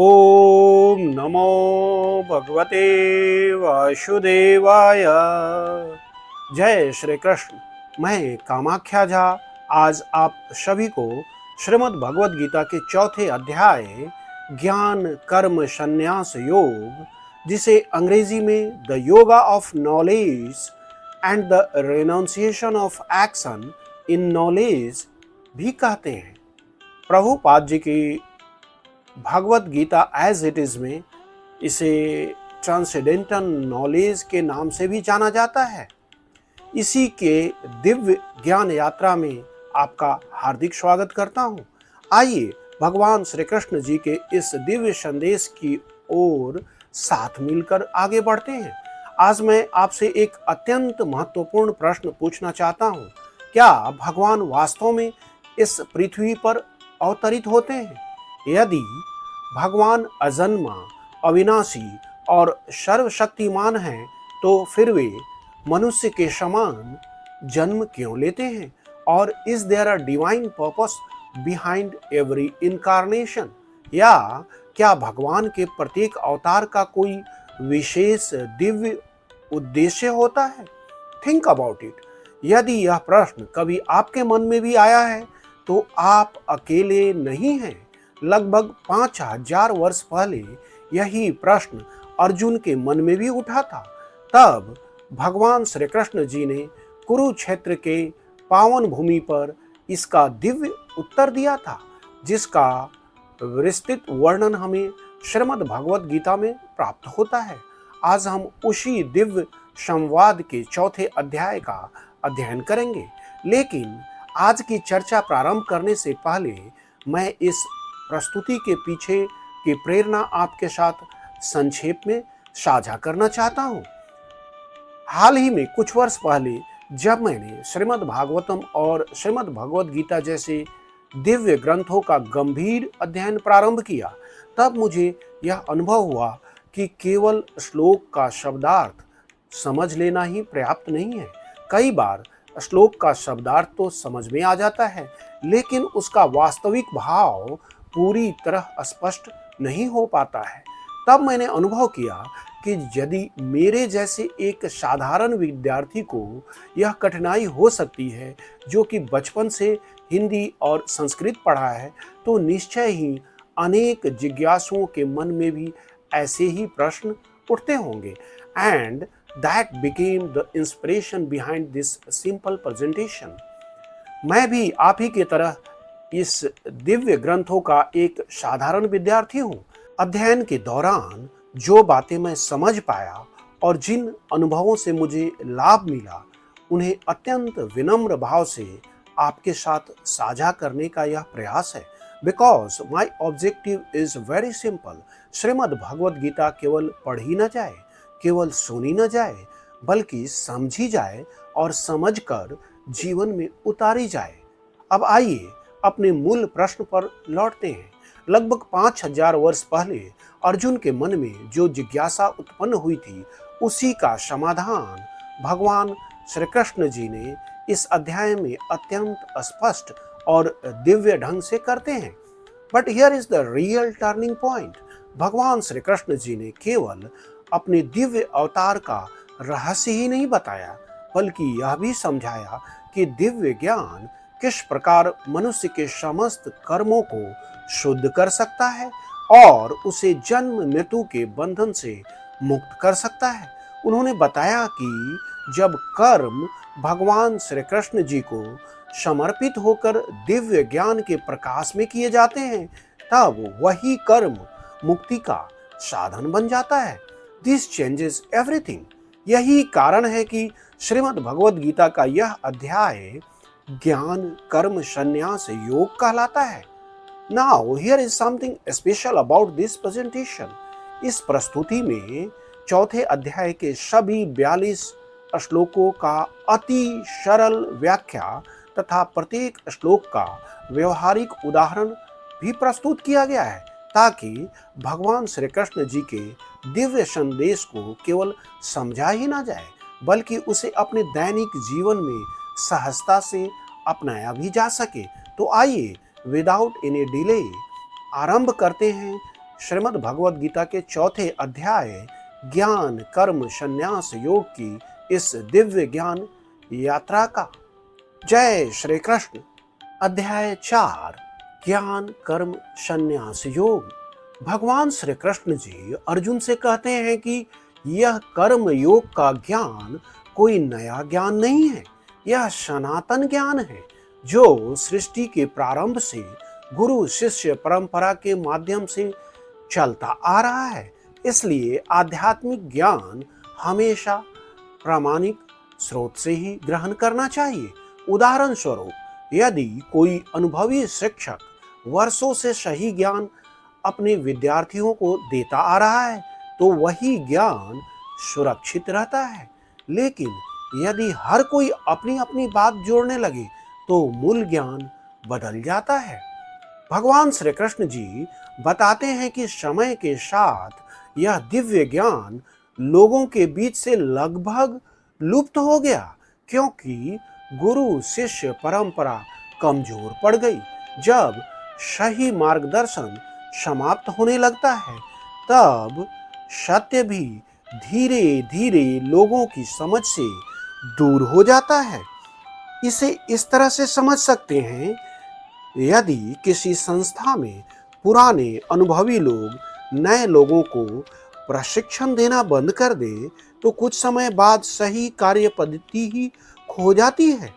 ओम नमो भगवते वासुदेवाय। जय श्री कृष्ण। मैं कामाख्या झा आज आप सभी को श्रीमद् भगवद गीता के चौथे अध्याय ज्ञान कर्म संन्यास योग, जिसे अंग्रेजी में the yoga of knowledge and the renunciation of action in knowledge भी कहते हैं, प्रभुपाद जी की Bhagavad Gita as it is में इसे ट्रांसेंडेंटल नॉलेज के नाम से भी जाना जाता है। इसी के दिव्य ज्ञान यात्रा में आपका हार्दिक स्वागत करता हूं। आइए भगवान श्री कृष्ण जी के इस दिव्य संदेश की ओर साथ मिलकर आगे बढ़ते हैं। आज मैं आपसे एक अत्यंत महत्वपूर्ण प्रश्न पूछना चाहता हूं। क्या भगवान वास्तव में इस पृथ्वी पर अवतरित होते हैं? यदि भगवान अजन्मा, अविनाशी और सर्वशक्तिमान हैं, तो फिर वे मनुष्य के समान जन्म क्यों लेते हैं? और is there a divine purpose behind every incarnation? या क्या भगवान के प्रत्येक अवतार का कोई विशेष दिव्य उद्देश्य होता है? Think about it. यदि यह प्रश्न कभी आपके मन में भी आया है तो आप अकेले नहीं हैं। लगभग 5000 वर्ष पहले यही प्रश्न अर्जुन के मन में भी उठा था। तब भगवान श्री कृष्ण जी ने कुरुक्षेत्र के पावन भूमि पर इसका दिव्य उत्तर दिया था, जिसका विस्तृत वर्णन हमें श्रीमद् भगवद गीता में प्राप्त होता है। आज हम उसी दिव्य संवाद के चौथे अध्याय का अध्ययन करेंगे, लेकिन आज की चर्चा प्रारंभ करने से पहले मैं इस प्रस्तुति के पीछे की प्रेरणा आपके साथ संक्षेप में साझा करना चाहता हूं। हाल ही में कुछ वर्ष पहले जब मैंने श्रीमद् भागवतम और श्रीमद् भगवद गीता जैसे दिव्य ग्रंथों का गंभीर अध्ययन प्रारंभ किया, तब मुझे यह अनुभव हुआ कि केवल श्लोक का शब्दार्थ समझ लेना ही पर्याप्त नहीं है। कई बार श्लोक का शब्दार्थ तो समझ में आ जाता है, लेकिन उसका वास्तविक भाव पूरी तरह स्पष्ट नहीं हो पाता है। तब मैंने अनुभव किया कि यदि मेरे जैसे एक साधारण विद्यार्थी को यह कठिनाई हो सकती है, जो कि बचपन से हिंदी और संस्कृत पढ़ा है, तो निश्चय ही अनेक जिज्ञासुओं के मन में भी ऐसे ही प्रश्न उठते होंगे। And that became the inspiration behind this simple presentation. मैं भी आप ही की तरह इस दिव्य ग्रंथों का एक साधारण विद्यार्थी हूँ। अध्ययन के दौरान जो बातें मैं समझ पाया और जिन अनुभवों से मुझे लाभ मिला, उन्हें अत्यंत विनम्र भाव से आपके साथ साझा करने का यह प्रयास है। Because my objective is very simple. Shrimad Bhagavad Gita केवल पढ़ी न जाए, केवल सुनी न जाए, बल्कि समझी जाए और समझकर जीवन में उतारी जाए। अब आइए अपने मूल प्रश्न पर लौटते हैं। लगभग 5000 वर्ष पहले अर्जुन के मन में जो जिज्ञासा उत्पन्न हुई थी, उसी का समाधान भगवान श्री कृष्ण जी ने इस अध्याय में अत्यंत स्पष्ट और दिव्य ढंग से करते हैं। But here is the real turning point. भगवान श्री कृष्ण जी ने केवल अपने दिव्य अवतार का रहस्य ही नहीं बताया, बल्कि यह भी समझाया कि दिव्य ज्ञान किस प्रकार मनुष्य के समस्त कर्मों को शुद्ध कर सकता है और उसे जन्म मृत्यु के बंधन से मुक्त कर सकता है। उन्होंने बताया कि जब कर्म भगवान श्री कृष्ण जी को समर्पित होकर दिव्य ज्ञान के प्रकाश में किए जाते हैं, तब वही कर्म मुक्ति का साधन बन जाता है। This changes everything. यही कारण है कि श्रीमद् भगवद गीता का यह अध्याय ज्ञान कर्म संन्यास योग कहलाता है। Now here is something special about this presentation. इस प्रस्तुति में चौथे अध्याय के सभी 42 श्लोकों का अति सरल व्याख्या तथा प्रत्येक श्लोक का व्यवहारिक उदाहरण भी प्रस्तुत किया गया है, ताकि भगवान श्री कृष्ण जी के दिव्य संदेश को केवल समझा ही ना जाए, बल्कि उसे अपने दैनिक जीवन में सहजता से अपनाया भी जा सके। तो आइए विदाउट एनी डिले आरंभ करते हैं श्रीमद् भगवद गीता के चौथे अध्याय ज्ञान कर्म संन्यास योग की इस दिव्य ज्ञान यात्रा का। जय श्री कृष्ण। अध्याय 4 ज्ञान कर्म संन्यास योग। भगवान श्री कृष्ण जी अर्जुन से कहते हैं कि यह कर्म योग का ज्ञान कोई नया ज्ञान नहीं है, यह सनातन ज्ञान है जो सृष्टि के प्रारंभ से गुरु शिष्य परंपरा के माध्यम से चलता आ रहा है। इसलिए आध्यात्मिक ज्ञान हमेशा प्रामाणिक स्रोत से ही ग्रहण करना चाहिए। उदाहरण स्वरूप, यदि कोई अनुभवी शिक्षक वर्षों से सही ज्ञान अपने विद्यार्थियों को देता आ रहा है तो वही ज्ञान सुरक्षित रहता है। लेकिन यदि हर कोई अपनी अपनी बात जोड़ने लगे तो मूल ज्ञान बदल जाता है। भगवान श्री कृष्ण जी बताते हैं कि समय के साथ यह दिव्य ज्ञान लोगों के बीच से लगभग लुप्त हो गया, क्योंकि गुरु शिष्य परंपरा कमजोर पड़ गई। जब सही मार्गदर्शन समाप्त होने लगता है तब सत्य भी धीरे धीरे लोगों की समझ से दूर हो जाता है। इसे इस तरह से समझ सकते हैं, यदि किसी संस्था में पुराने अनुभवी लोग नए लोगों को प्रशिक्षण देना बंद कर दे तो कुछ समय बाद सही कार्य पद्धति ही खो जाती है।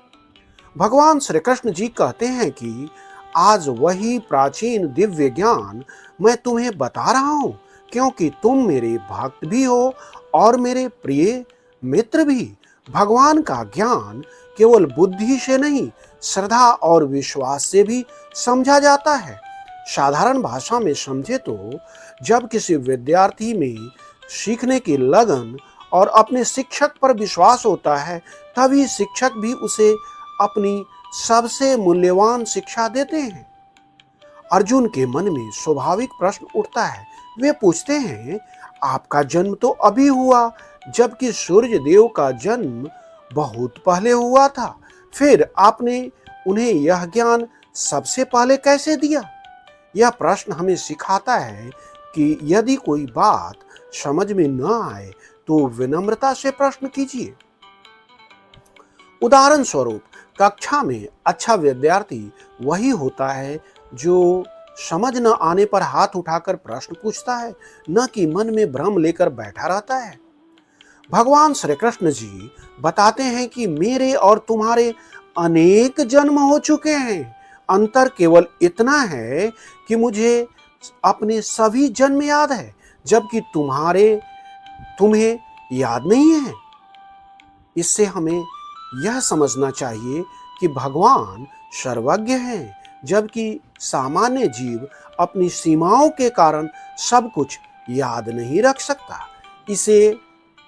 भगवान श्री कृष्ण जी कहते हैं कि आज वही प्राचीन दिव्य ज्ञान मैं तुम्हें बता रहा हूं, क्योंकि तुम मेरे भक्त भी हो और मेरे प्रिय मित्र भी। भगवान का ज्ञान केवल बुद्धि से नहीं, श्रद्धा और विश्वास से भी समझा जाता है। साधारण भाषा में समझे तो जब किसी विद्यार्थी में सीखने की लगन और अपने शिक्षक पर विश्वास होता है तभी शिक्षक भी उसे अपनी सबसे मूल्यवान शिक्षा देते हैं। अर्जुन के मन में स्वाभाविक प्रश्न उठता है। वे पूछते हैं, आपका जन्म तो अभी हुआ, जबकि सूर्य देव का जन्म बहुत पहले हुआ था। फिर आपने उन्हें यह ज्ञान सबसे पहले कैसे दिया? यह प्रश्न हमें सिखाता है कि यदि कोई बात समझ में न आए तो विनम्रता से प्रश्न कीजिए। उदाहरण स्वरूप, कक्षा में अच्छा विद्यार्थी वही होता है जो समझ न आने पर हाथ उठाकर प्रश्न पूछता है, न कि मन में भ्रम लेकर बैठा रहता है। भगवान श्री कृष्ण जी बताते हैं कि मेरे और तुम्हारे अनेक जन्म हो चुके हैं। अंतर केवल इतना है कि मुझे अपने सभी जन्म याद है, जबकि तुम्हें याद नहीं है। इससे हमें यह समझना चाहिए कि भगवान सर्वज्ञ हैं, जबकि सामान्य जीव अपनी सीमाओं के कारण सब कुछ याद नहीं रख सकता। इसे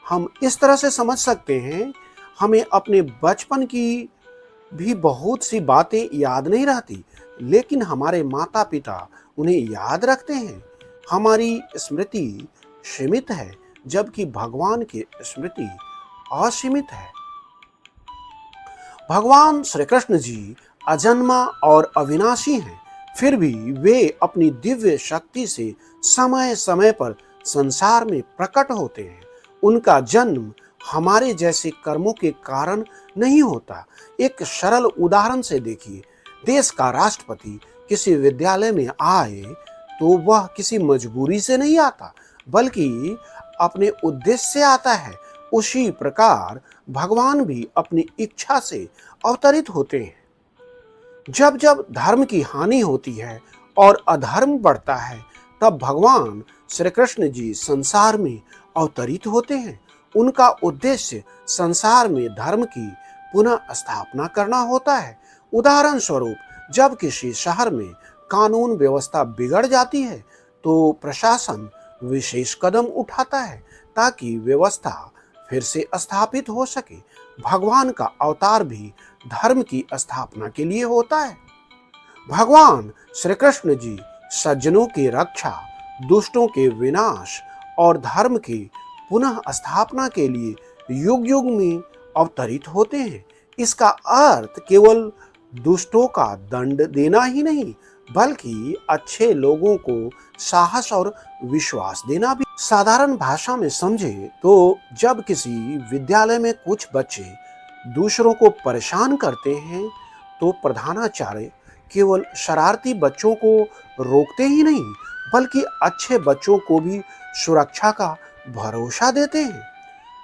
हम इस तरह से समझ सकते हैं, हमें अपने बचपन की भी बहुत सी बातें याद नहीं रहती, लेकिन हमारे माता पिता उन्हें याद रखते हैं। हमारी स्मृति सीमित है, जबकि भगवान की स्मृति असीमित है। भगवान श्री कृष्ण जी अजन्मा और अविनाशी हैं, फिर भी वे अपनी दिव्य शक्ति से समय समय पर संसार में प्रकट होते हैं। उनका जन्म हमारे जैसे कर्मों के कारण नहीं होता। एक सरल उदाहरण से देखिए, देश का राष्ट्रपति किसी विद्यालय में आए तो वह किसी मजबूरी से नहीं आता, बल्कि अपने उद्देश्य से आता है। उसी प्रकार भगवान भी अपनी इच्छा से अवतरित होते हैं। जब जब धर्म की हानि होती है और अधर्म बढ़ता है तब भगवान श्री कृष्ण जी संसार में अवतरित होते हैं। उनका उद्देश्य संसार में धर्म की पुनः स्थापना करना होता है। उदाहरण स्वरूप, जब किसी शहर में कानून व्यवस्था बिगड़ जाती है तो प्रशासन विशेष कदम उठाता है ताकि व्यवस्था फिर से स्थापित हो सके। भगवान का अवतार भी धर्म की स्थापना के लिए होता है। भगवान श्री कृष्ण जी सज्जनों की रक्षा, दुष्टों के विनाश और धर्म की पुनः स्थापना के लिए युग युग में अवतरित होते हैं। इसका अर्थ केवल दुष्टों का दंड देना ही नहीं, बल्कि अच्छे लोगों को साहस और विश्वास देना भी। साधारण भाषा में समझे तो जब किसी विद्यालय में कुछ बच्चे दूसरों को परेशान करते हैं तो प्रधानाचार्य केवल शरारती बच्चों को रोकते ही नहीं बल्कि अच्छे बच्चों को भी सुरक्षा का भरोसा देते हैं।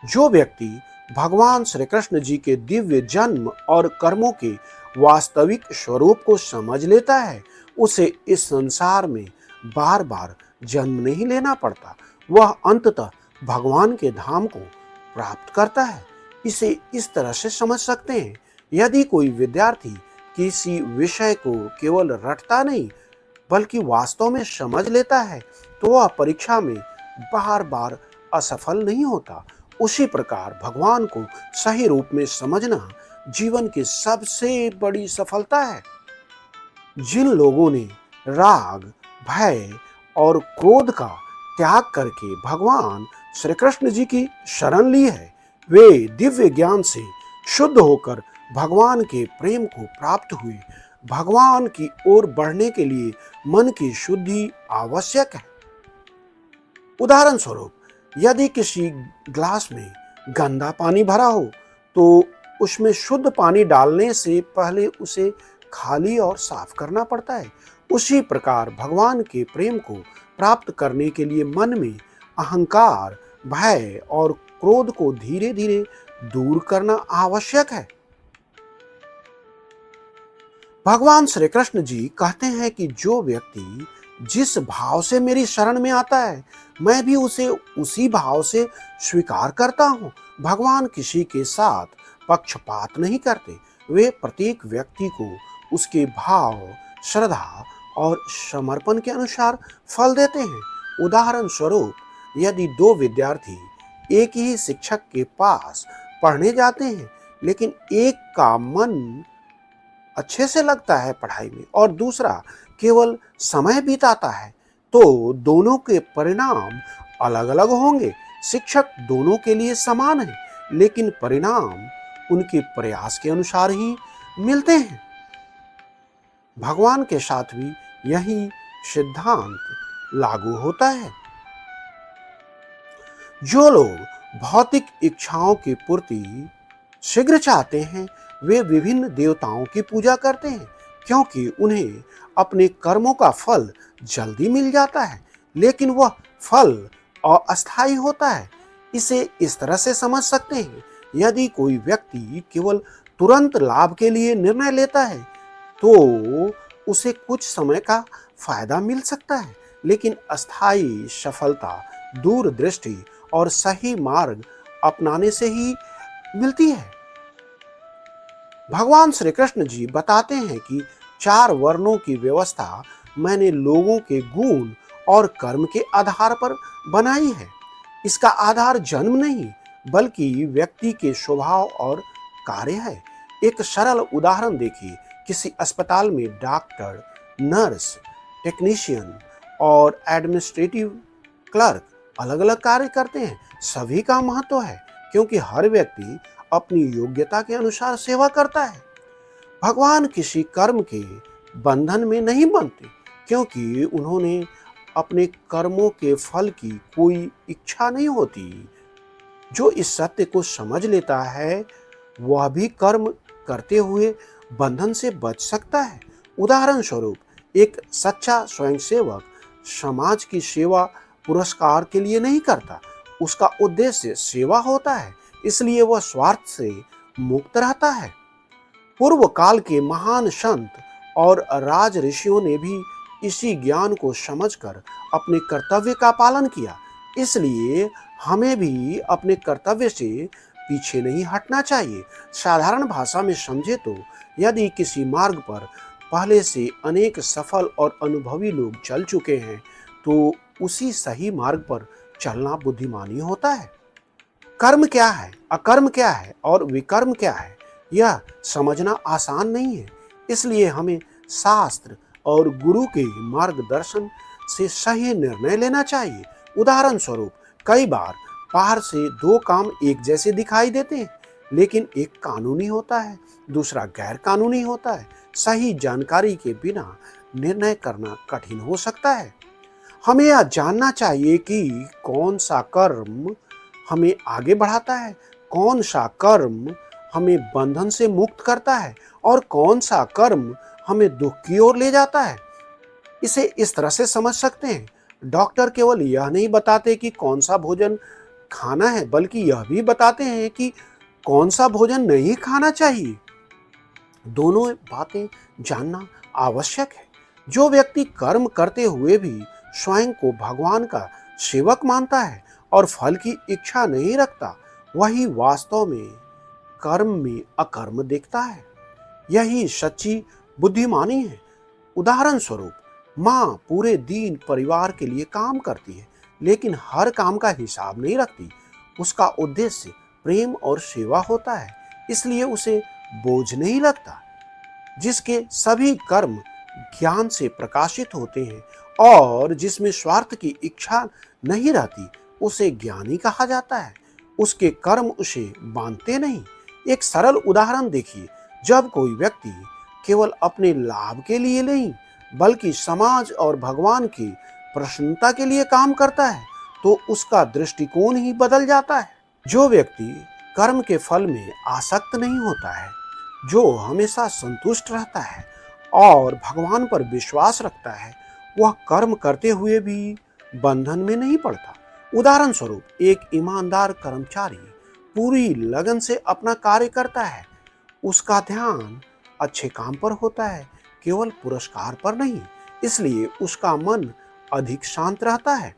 जो व्यक्ति भगवान श्री कृष्ण जी के दिव्य जन्म और कर्मों के वास्तविक स्वरूप को समझ लेता है उसे इस संसार में बार बार जन्म नहीं लेना पड़ता, वह अंततः भगवान के धाम को प्राप्त करता है। इसे इस तरह से समझ सकते हैं, यदि कोई विद्यार्थी किसी विषय को केवल रटता नहीं बल्कि वास्तव में समझ लेता है तो वह परीक्षा में बार बार असफल नहीं होता। उसी प्रकार भगवान को सही रूप में समझना जीवन की सबसे बड़ी सफलता है। जिन लोगों ने राग, भय और क्रोध का त्याग करके भगवान श्री कृष्ण जी की शरण ली है वे दिव्य ज्ञान से शुद्ध होकर भगवान के प्रेम को प्राप्त हुए। भगवान की ओर बढ़ने के लिए मन की शुद्धि आवश्यक है। उदाहरण स्वरूप यदि किसी ग्लास में गंदा पानी भरा हो तो उसमें शुद्ध पानी डालने से पहले उसे खाली और साफ करना पड़ता है। उसी प्रकार भगवान के प्रेम को प्राप्त करने के लिए मन में अहंकार, भय और क्रोध को धीरे धीरे दूर करना आवश्यक है। भगवान श्री कृष्ण जी कहते हैं कि जो व्यक्ति जिस भाव से मेरी शरण में आता है मैं भी उसे उसी भाव से स्वीकार करता हूँ। भगवान किसी के साथ पक्षपात नहीं करते, वे प्रत्येक व्यक्ति को उसके भाव, श्रद्धा और समर्पण के अनुसार फल देते हैं। उदाहरण स्वरूप यदि दो विद्यार्थी एक ही शिक्षक के पास पढ़ने जाते हैं लेकिन एक का मन अच्छे से लगता है पढ़ाई में और दूसरा केवल समय बिताता है तो दोनों के परिणाम अलग अलग होंगे। शिक्षक दोनों के लिए समान है लेकिन परिणाम उनके प्रयास के अनुसार ही मिलते हैं। भगवान के साथ भी यही सिद्धांत लागू होता है। जो लोग भौतिक इच्छाओं की पूर्ति शीघ्र चाहते हैं वे विभिन्न देवताओं की पूजा करते हैं क्योंकि उन्हें अपने कर्मों का फल जल्दी मिल जाता है, लेकिन वह फल अस्थायी होता है। इसे इस तरह से समझ सकते हैं, यदि कोई व्यक्ति केवल तुरंत लाभ के लिए निर्णय लेता है तो उसे कुछ समय का फायदा मिल सकता है, लेकिन अस्थायी सफलता दूरदृष्टि और सही मार्ग अपनाने से ही मिलती है। भगवान श्री कृष्ण जी बताते हैं कि 4 वर्णों की व्यवस्था मैंने लोगों के गुण और कर्म के आधार पर बनाई है। इसका आधार जन्म नहीं बल्कि व्यक्ति के स्वभाव और कार्य है। एक सरल उदाहरण देखिए, किसी अस्पताल में डॉक्टर, नर्स, टेक्नीशियन और एडमिनिस्ट्रेटिव क्लर्क अलग अलग कार्य करते हैं। सभी का महत्व है क्योंकि हर व्यक्ति अपनी योग्यता के अनुसार सेवा करता है। भगवान किसी कर्म के बंधन में नहीं बनते क्योंकि उन्होंने अपने कर्मों के फल की कोई इच्छा नहीं होती। जो इस सत्य को समझ लेता है वह भी कर्म करते हुए बंधन से बच सकता है। उदाहरण स्वरूप एक सच्चा स्वयंसेवक समाज की सेवा पुरस्कार के लिए नहीं करता, उसका उद्देश्य सेवा होता है, इसलिए वह स्वार्थ से मुक्त रहता है। पूर्व काल के महान संत और राज ऋषियों ने भी इसी ज्ञान को समझकर अपने कर्तव्य का पालन किया, इसलिए हमें भी अपने कर्तव्य से पीछे नहीं हटना चाहिए। साधारण भाषा में समझे तो यदि किसी मार्ग पर पहले से अनेक सफल और अनुभवी लोग चल चुके हैं तो उसी सही मार्ग पर चलना बुद्धिमानी होता है। कर्म क्या है, अकर्म क्या है और विकर्म क्या है, यह समझना आसान नहीं है, इसलिए हमें शास्त्र और गुरु के मार्गदर्शन से सही निर्णय लेना चाहिए। उदाहरण स्वरूप कई बार बाहर से 2 काम एक जैसे दिखाई देते हैं, लेकिन एक कानूनी होता है, दूसरा गैर कानूनी होता है। सही जानकारी के बिना निर्णय करना कठिन हो सकता है। हमें यह जानना चाहिए कि कौन सा कर्म हमें आगे बढ़ाता है, कौन सा कर्म हमें बंधन से मुक्त करता है और कौन सा कर्म हमें दुख की ओर ले जाता है। इसे इस तरह से समझ सकते हैं, डॉक्टर केवल यह नहीं बताते कि कौन सा भोजन खाना है, बल्कि यह भी बताते हैं कि कौन सा भोजन नहीं खाना चाहिए। दोनों बातें जानना आवश्यक है। जो व्यक्ति कर्म करते हुए भी स्वयं को भगवान का सेवक मानता है और फल की इच्छा नहीं रखता, वही वास्तव में कर्म में अकर्म देखता है। यही सच्ची बुद्धिमानी है। उदाहरण स्वरूप, माँ पूरे दिन परिवार के लिए काम करती है, लेकिन हर काम का हिसाब नहीं रखती। उसका उद्देश्य प्रेम और सेवा होता है, इसलिए उसे बोझ नहीं लगता। जिसके सभी कर्म ज्ञान से प्रकाशित होते हैं और जिसमें स्वार्थ की इच्छा नहीं रहती, उसे ज्ञानी कहा जाता है। उसके कर्म उसे बांधते नहीं। एक सरल उदाहरण देखिए, जब कोई व्यक्ति केवल अपने लाभ के लिए नहीं, बल्कि समाज और भगवान की प्रसन्नता के लिए काम करता है, तो उसका दृष्टिकोण ही बदल जाता है। जो व्यक्ति कर्म के फल में आसक्त नहीं होता है, जो हमेशा संतुष्ट रहता है और भगवान पर विश्वास रखता है, वह कर्म करते हुए भी बंधन में नहीं पड़ता। उदाहरण स्वरूप, एक ईमानदार कर्मचारी पूरी लगन से अपना कार्य करता है। उसका ध्यान अच्छे काम पर होता है, केवल पुरस्कार पर नहीं। इसलिए उसका मन अधिक शांत रहता है।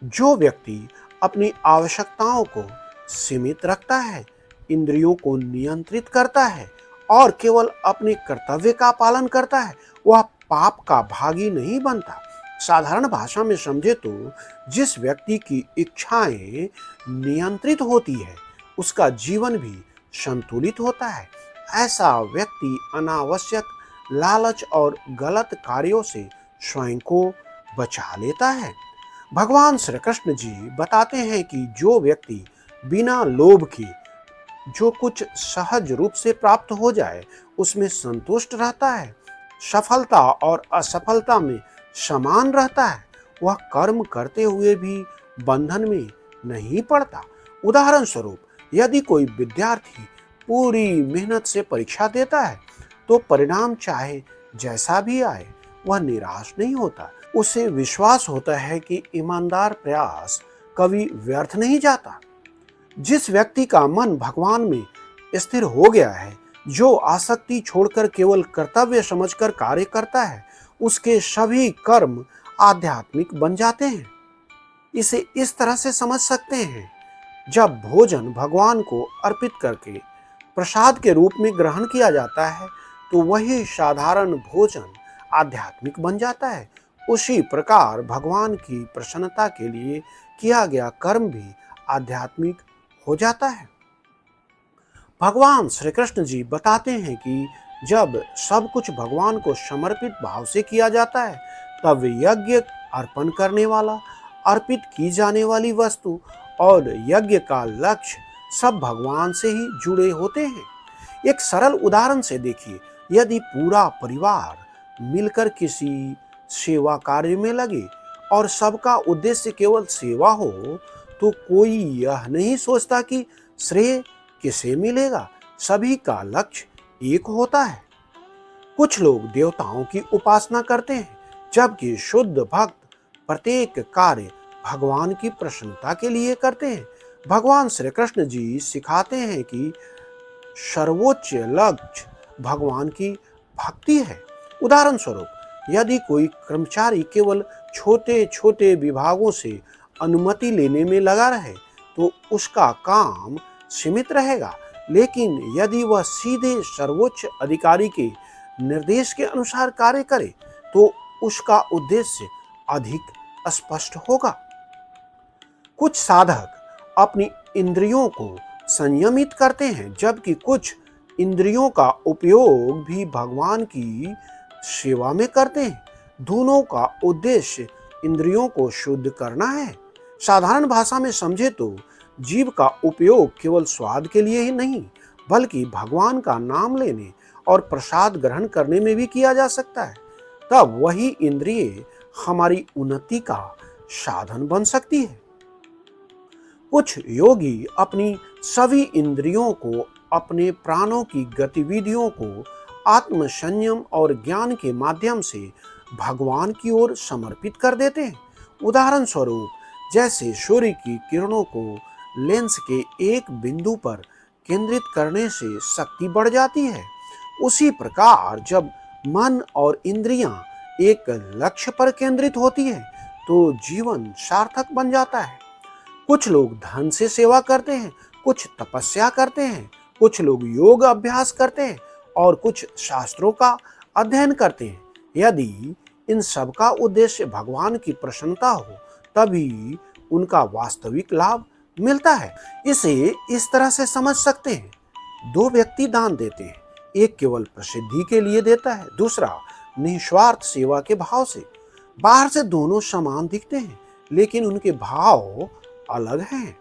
जो व्यक्ति अपनी आवश्यकताओं को सीमित रखता है, इंद्रियों को नियंत्रित करता है और केवल अपने कर्तव्य का पालन करता है, वह पाप का भागी नहीं बनता। साधारण भाषा में समझे तो जिस व्यक्ति की इच्छाएं नियंत्रित होती है, उसका जीवन भी संतुलित होता है। ऐसा व्यक्ति अनावश्यक लालच और गलत कार्यों से स्वयं को बचा लेता है। भगवान श्री कृष्ण जी बताते हैं कि जो व्यक्ति बिना लोभ के जो कुछ सहज रूप से प्राप्त हो जाए, उसमें संतुष्ट रहता है, सफलता और असफलता में समान रहता है, वह कर्म करते हुए भी बंधन में नहीं पड़ता। उदाहरण स्वरूप, यदि कोई विद्यार्थी पूरी मेहनत से परीक्षा देता है, तो परिणाम चाहे जैसा भी आए, वह निराश नहीं होता। उसे विश्वास होता है कि ईमानदार प्रयास कभी व्यर्थ नहीं जाता। जिस व्यक्ति का मन भगवान में स्थिर हो गया है, जो आसक्ति छोड़कर केवल कर्तव्य समझकर कार्य करता है, उसके सभी कर्म आध्यात्मिक बन जाते हैं। इसे इस तरह से समझ सकते हैं, जब भोजन भगवान को अर्पित करके प्रसाद के रूप में ग्रहण किया जाता है, तो वही साधारण भोजन आध्यात्मिक बन जाता है। उसी प्रकार भगवान की प्रसन्नता के लिए किया गया कर्म भी आध्यात्मिक हो जाता है। भगवान श्री कृष्ण जी बताते हैं कि जब सब कुछ भगवान को समर्पित भाव से किया जाता है, तब यज्ञ अर्पण करने वाला, अर्पित की जाने वाली वस्तु और यज्ञ का लक्ष्य सब भगवान से ही जुड़े होते हैं। एक सरल उदाहरण से देखिए, यदि पूरा परिवार मिलकर किसी सेवा कार्य में लगे और सबका उद्देश्य केवल सेवा हो, तो कोई यह नहीं सोचता कि श्रेय किसे मिलेगा। सभी का लक्ष्य एक होता है। कुछ लोग देवताओं की उपासना करते हैं, जबकि शुद्ध भक्त प्रत्येक कार्य भगवान की प्रसन्नता के लिए करते हैं। भगवान श्री कृष्ण जी सिखाते हैं कि सर्वोच्च लक्ष्य भगवान की भक्ति है। उदाहरण स्वरूप, यदि कोई कर्मचारी केवल छोटे छोटे विभागों से अनुमति लेने में लगा रहे, तो उसका काम सीमित रहेगा। लेकिन यदि वह सीधे सर्वोच्च अधिकारी के निर्देश के अनुसार कार्य करे, तो उसका उद्देश्य अधिक स्पष्ट होगा। कुछ साधक अपनी इंद्रियों को संयमित करते हैं, जबकि कुछ इंद्रियों का उपयोग भी भगवान की सेवा में करते हैं। दोनों का उद्देश्य इंद्रियों को शुद्ध करना है। साधारण भाषा में समझे तो जीव का उपयोग केवल स्वाद के लिए ही नहीं, बल्कि भगवान का नाम लेने और प्रसाद ग्रहण करने में भी किया जा सकता है। तब वही इंद्रिय हमारी उन्नति का साधन बन सकती है। कुछ योगी अपनी सभी इंद्रियों को, अपने प्राणों की गतिविधियों को आत्म संयम और ज्ञान के माध्यम से भगवान की ओर समर्पित कर देते हैं। उदाहरण स्वरूप, जैसे सूर्य की किरणों को लेंस के एक बिंदु पर केंद्रित करने से शक्ति बढ़ जाती है, उसी प्रकार जब मन और इंद्रियां एक लक्ष्य पर केंद्रित होती है तो जीवन सार्थक बन जाता है। कुछ लोग धन से सेवा करते हैं, कुछ तपस्या करते हैं, कुछ लोग योग अभ्यास करते हैं और कुछ शास्त्रों का अध्ययन करते हैं। यदि इन सब का उद्देश्य भगवान की प्रसन्नता हो, तभी उनका वास्तविक लाभ मिलता है। इसे इस तरह से समझ सकते हैं, दो व्यक्ति दान देते हैं, एक केवल प्रसिद्धि के लिए देता है, दूसरा निस्वार्थ सेवा के भाव से। बाहर से दोनों समान दिखते हैं, लेकिन उनके भाव अलग हैं।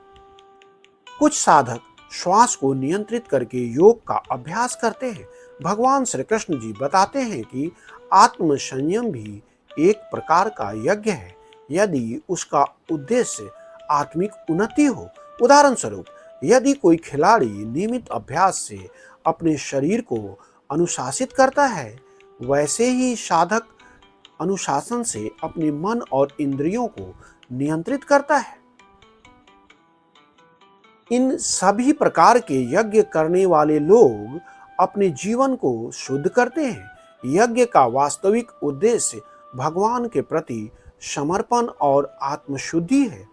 कुछ साधक श्वास को नियंत्रित करके योग का अभ्यास करते हैं। भगवान श्री कृष्ण जी बताते हैं कि आत्म संयम भी एक प्रकार का यज्ञ है, यदि उसका उद्देश्य आत्मिक उन्नति हो। उदाहरण स्वरूप, यदि कोई खिलाड़ी नियमित अभ्यास से अपने शरीर को अनुशासित करता है, वैसे ही साधक अनुशासन से अपने मन और इंद्रियों को नियंत्रित करता है। इन सभी प्रकार के यज्ञ करने वाले लोग अपने जीवन को शुद्ध करते हैं। यज्ञ का वास्तविक उद्देश्य भगवान के प्रति समर्पण और आत्मशुद्धि है।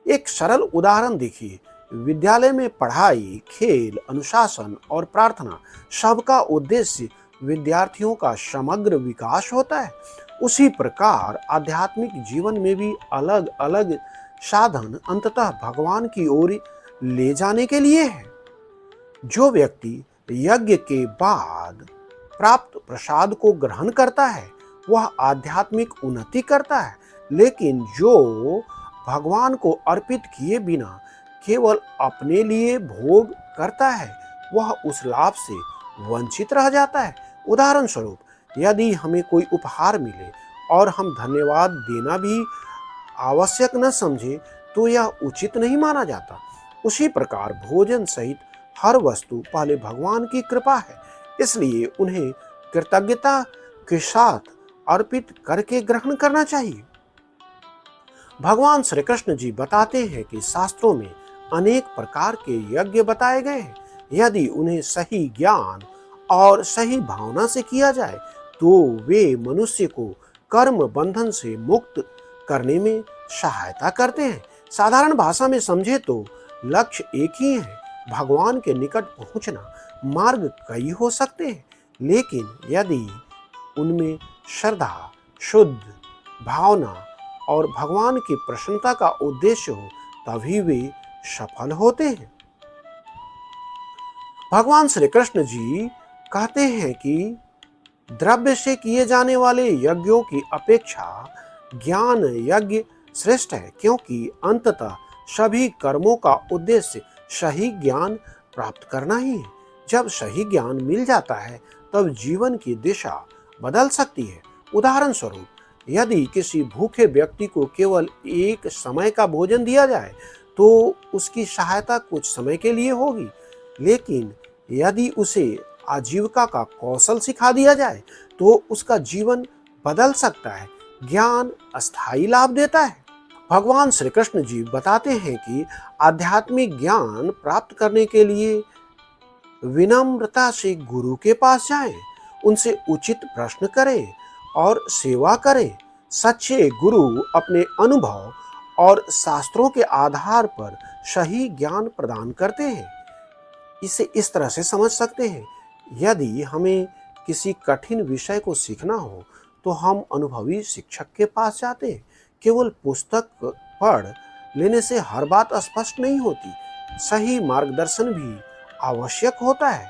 एक सरल उदाहरण देखिए, विद्यालय में पढ़ाई, खेल, अनुशासन और प्रार्थना, सबका उद्देश्य विद्यार्थियों का समग्र विकास होता है। उसी प्रकार आध्यात्मिक जीवन में भी अलग अलग साधन अंततः भगवान की ओर ले जाने के लिए है। जो व्यक्ति यज्ञ के बाद प्राप्त प्रसाद को ग्रहण करता है, वह आध्यात्मिक उन्नति करता है, लेकिन जो भगवान को अर्पित किए बिना केवल अपने लिए भोग करता है, वह उस लाभ से वंचित रह जाता है। उदाहरण स्वरूप, यदि हमें कोई उपहार मिले और हम धन्यवाद देना भी आवश्यक न समझे, तो यह उचित नहीं माना जाता। उसी प्रकार भोजन सहित हर वस्तु पहले भगवान की कृपा है, इसलिए उन्हें कृतज्ञता के साथ अर्पित करके ग्रहण करना चाहिए। भगवान श्री कृष्ण जी बताते हैं कि शास्त्रों में अनेक प्रकार के यज्ञ बताए गए हैं। यदि उन्हें सही ज्ञान और सही भावना से किया जाए, तो वे मनुष्य को कर्म बंधन से मुक्त करने में सहायता करते हैं। साधारण भाषा में समझे तो लक्ष्य एक ही है, भगवान के निकट पहुंचना। मार्ग कई हो सकते हैं, लेकिन यदि उनमें श्रद्धा, शुद्ध भावना और भगवान की प्रसन्नता का उद्देश्य हो, तभी वे सफल होते हैं। भगवान श्री कृष्ण जी कहते हैं कि द्रव्य से किए जाने वाले यज्ञों की अपेक्षा ज्ञान यज्ञ श्रेष्ठ है, क्योंकि अंततः सभी कर्मों का उद्देश्य सही ज्ञान प्राप्त करना ही है। जब सही ज्ञान मिल जाता है, तब जीवन की दिशा बदल सकती है। उदाहरण स्वरूप, यदि किसी भूखे व्यक्ति को केवल एक समय का भोजन दिया जाए, तो उसकी सहायता कुछ समय के लिए होगी, लेकिन यदि उसे आजीविका का कौशल सिखा दिया जाए, तो उसका जीवन बदल सकता है। ज्ञान अस्थायी लाभ देता है। भगवान श्री कृष्ण जी बताते हैं कि आध्यात्मिक ज्ञान प्राप्त करने के लिए विनम्रता से गुरु के पास जाएं, उनसे उचित प्रश्न करें और सेवा करें। सच्चे गुरु अपने अनुभव और शास्त्रों के आधार पर सही ज्ञान प्रदान करते हैं। इसे इस तरह से समझ सकते हैं, यदि हमें किसी कठिन विषय को सीखना हो, तो हम अनुभवी शिक्षक के पास जाते हैं। केवल पुस्तक पढ़ लेने से हर बात स्पष्ट नहीं होती, सही मार्गदर्शन भी आवश्यक होता है।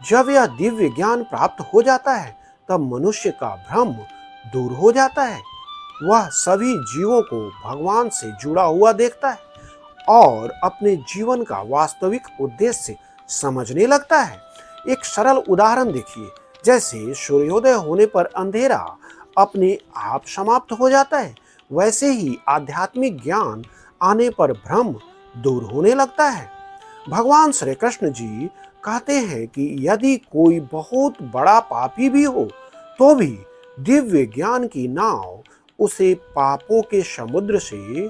जब यह दिव्य ज्ञान प्राप्त हो जाता है, तब मनुष्य का भ्रम दूर हो जाता है। वह सभी जीवों को भगवान से जुड़ा हुआ देखता है और अपने जीवन का वास्तविक उद्देश्य समझने लगता है। एक सरल उदाहरण देखिए, जैसे सूर्योदय होने पर अंधेरा अपने आप समाप्त हो जाता है, वैसे ही आध्यात्मिक ज्ञान आने पर भ्रम दूर होने लगता है। भगवान श्री कृष्ण जी कहते हैं कि यदि कोई बहुत बड़ा पापी भी हो तो भी दिव्य ज्ञान की नाव उसे पापों के समुद्र से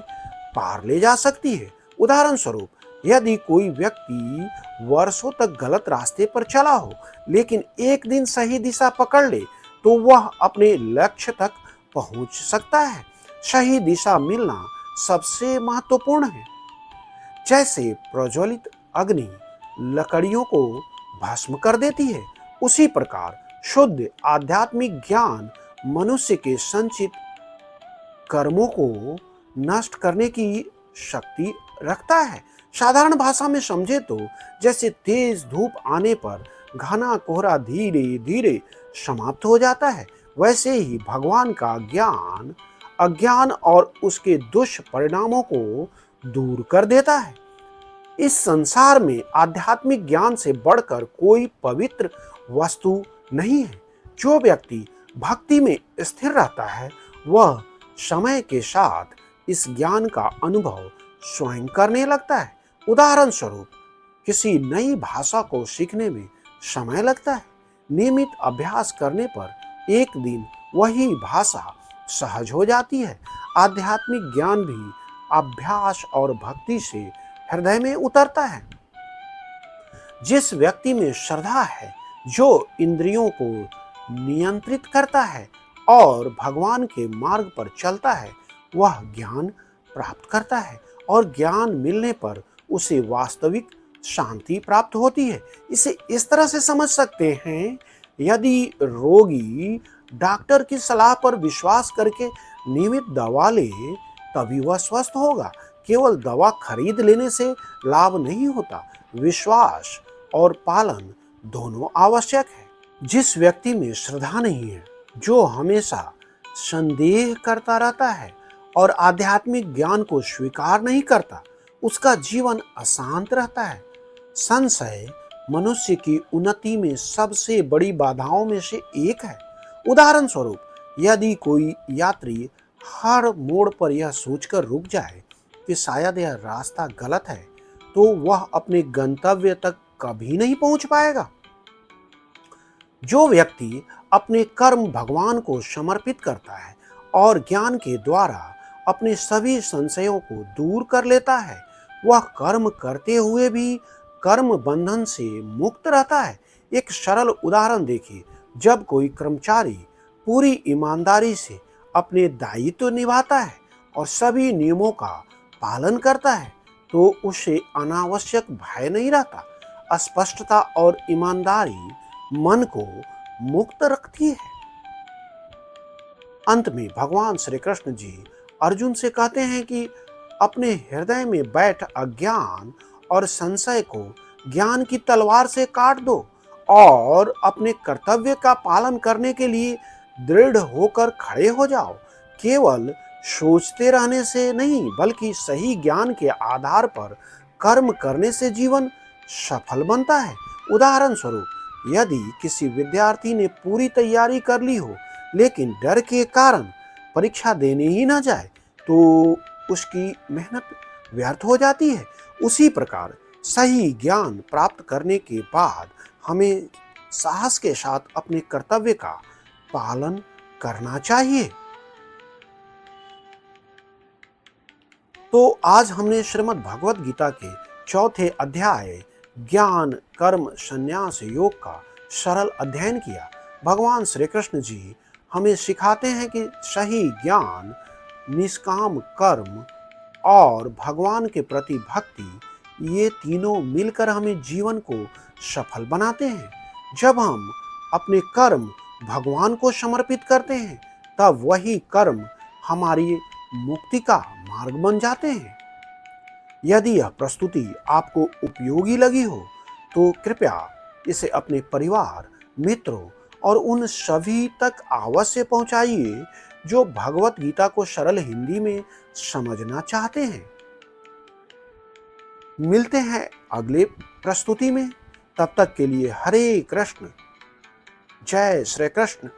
पार ले जा सकती है। उदाहरण स्वरूप, यदि कोई व्यक्ति वर्षों तक गलत रास्ते पर चला हो लेकिन एक दिन सही दिशा पकड़ ले तो वह अपने लक्ष्य तक पहुंच सकता है। सही दिशा मिलना सबसे महत्वपूर्ण है। जैसे प्रज्वलित अग्नि लकड़ियों को भस्म कर देती है, उसी प्रकार शुद्ध आध्यात्मिक ज्ञान मनुष्य के संचित कर्मों को नष्ट करने की शक्ति रखता है। साधारण भाषा में समझे तो जैसे तेज धूप आने पर घना कोहरा धीरे धीरे समाप्त हो जाता है, वैसे ही भगवान का ज्ञान अज्ञान और उसके दुष्परिणामों को दूर कर देता है। इस संसार में आध्यात्मिक ज्ञान से बढ़कर कोई पवित्र वस्तु नहीं है। जो व्यक्ति भक्ति में स्थिर रहता है वह समय के साथ इस ज्ञान का अनुभव स्वयं करने लगता है। उदाहरण स्वरूप, किसी नई भाषा को सीखने में समय लगता है। नियमित अभ्यास करने पर एक दिन वही भाषा सहज हो जाती है। आध्यात्मिक ज्ञान भी अभ्यास और भक्ति से हृदय में उतरता है। जिस व्यक्ति में श्रद्धा है, जो इंद्रियों को नियंत्रित करता है और भगवान के मार्ग पर चलता है, वह ज्ञान प्राप्त करता है और ज्ञान मिलने पर उसे वास्तविक शांति प्राप्त होती है। इसे इस तरह से समझ सकते हैं, यदि रोगी डॉक्टर की सलाह पर विश्वास करके नियमित दवा ले तभी वह स्वस्थ होगा। केवल दवा खरीद लेने से लाभ नहीं होता, विश्वास और पालन दोनों आवश्यक है। जिस व्यक्ति में श्रद्धा नहीं है, जो हमेशा संदेह करता रहता है और आध्यात्मिक ज्ञान को स्वीकार नहीं करता, उसका जीवन अशांत रहता है। संशय मनुष्य की उन्नति में सबसे बड़ी बाधाओं में से एक है। उदाहरण स्वरूप, यदि कोई यात्री हर मोड़ पर यह सोचकर रुक जाए कि शायद यह रास्ता गलत है, तो वह अपने गंतव्य तक कभी नहीं पहुंच पाएगा। जो व्यक्ति अपने कर्म भगवान को समर्पित करता है और ज्ञान के द्वारा अपने सभी संशयों को दूर कर लेता है, वह कर्म करते हुए भी कर्म बंधन से मुक्त रहता है। एक सरल उदाहरण देखिए, जब कोई कर्मचारी पूरी ईमानदारी से अपने दायित्व निभाता है और सभी नियमों का पालन करता है, तो उसे अनावश्यक भय नहीं रहता। स्पष्टता और ईमानदारी मन को मुक्त रखती है। अंत में भगवान श्री कृष्ण जी अर्जुन से कहते हैं कि अपने हृदय में बैठ अज्ञान और संशय को ज्ञान की तलवार से काट दो और अपने कर्तव्य का पालन करने के लिए दृढ़ होकर खड़े हो जाओ। केवल सोचते रहने से नहीं, बल्कि सही ज्ञान के आधार पर कर्म करने से जीवन सफल बनता है। उदाहरण स्वरूप, यदि किसी विद्यार्थी ने पूरी तैयारी कर ली हो लेकिन डर के कारण परीक्षा देने ही ना जाए, तो उसकी मेहनत व्यर्थ हो जाती है। उसी प्रकार सही ज्ञान प्राप्त करने के बाद हमें साहस के साथ अपने कर्तव्य का पालन करना चाहिए। तो आज हमने श्रीमद् भगवद गीता के चौथे अध्याय ज्ञान कर्म संन्यास योग का सरल अध्ययन किया। भगवान श्री कृष्ण जी हमें सिखाते हैं कि सही ज्ञान, निष्काम कर्म और भगवान के प्रति भक्ति, ये तीनों मिलकर हमें जीवन को सफल बनाते हैं। जब हम अपने कर्म भगवान को समर्पित करते हैं, तब वही कर्म हमारी मुक्ति का मार्ग बन जाते हैं। यदि यह प्रस्तुति आपको उपयोगी लगी हो तो कृपया इसे अपने परिवार, मित्रों और उन सभी तक अवश्य पहुंचाइए जो भगवत गीता को सरल हिंदी में समझना चाहते हैं। मिलते हैं अगले प्रस्तुति में, तब तक के लिए हरे कृष्ण, जय श्री कृष्ण।